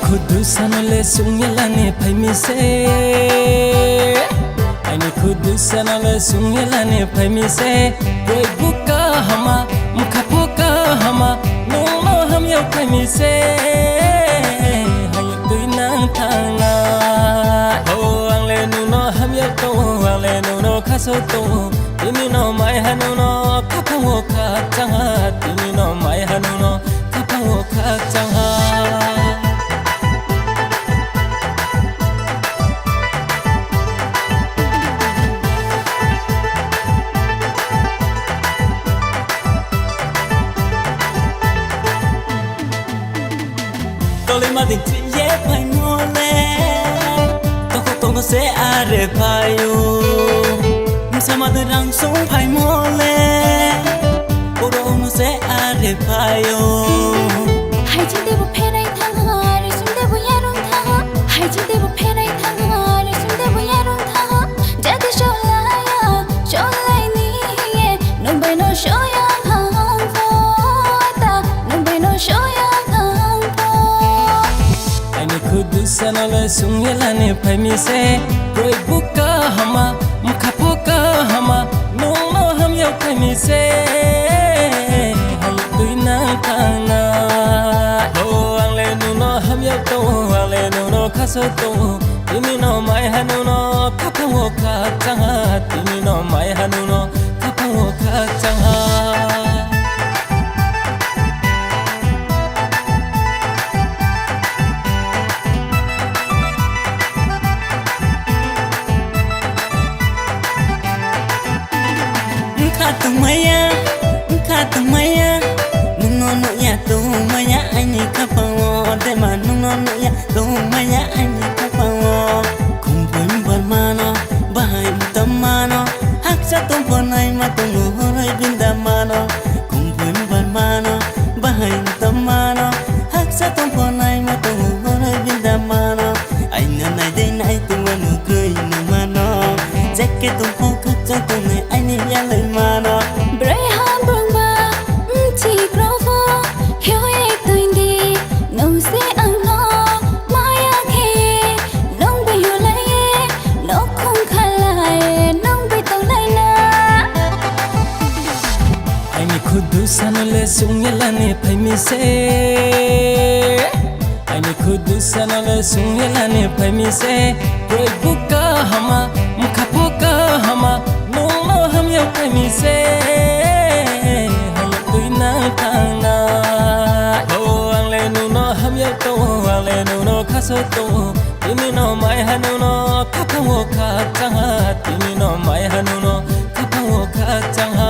Kudusanale sungyalane phaimise Aini kudusanale sungyalane phaimise Brebuka hama mukhapoka hama Nolo ham yau phaimise Hayuk tuina thanga Ho angle nuno ham yau to angle nuno khaso to Tini no mai hanuno kaphawo kha changa Tini no mai hanuno kaphawo kha changa Tole madin ye pai mole to se are payo Musama de rang song pai mole Oro no se are payo Hai chi de bu phe nai thang ha re sum de bu ya rong tha Hai chi de bu phe nai thang ha re sum de bu ya rong tha Ja de sho lai ni ye no bai no sho ya hang fo ta no bai no sho ya hang fo Aini kudusanale sungyalane phaimise Brebuka hama mukhapoka hama Nolo ham yau phaimise Hayuk tuina thanga Ho angle nuno ham yau to angle nuno khaso to Tini no mai hanuno kaphawo kha changa Tini no mai hanuno kaphawo kha changa Katumaya, nuno ya tumaya, ani kapawo, dema nuno ya tumaya, ani kapawo. Kumpul bermano, bahai tamano, haksa tumponai matungu horai bindamano. Kumpul bermano, bahai tamano, haksa tumponai matungu horai bindamano. Aina nai dei nai tumanu kui numano, jacket tumpo kaksa tumai ani ya lemano. Bray ham brung ba chi grofo hyo ye tuin di no se ang no maya khe long be yo lai ye no khong khalai nong be tong lai na Aini kudusanale sungyalane phaimise Aini kudusanale sungyalane phaimise Brebuka hama mukhapoka hama Nolo ham yau phaimise Hayuk tuina thanga Ho angle nuno ham yau to angle nuno khaso to Tini no mai hanuno kaphawo kha changa Tini no mai hanuno kaphawo kha changa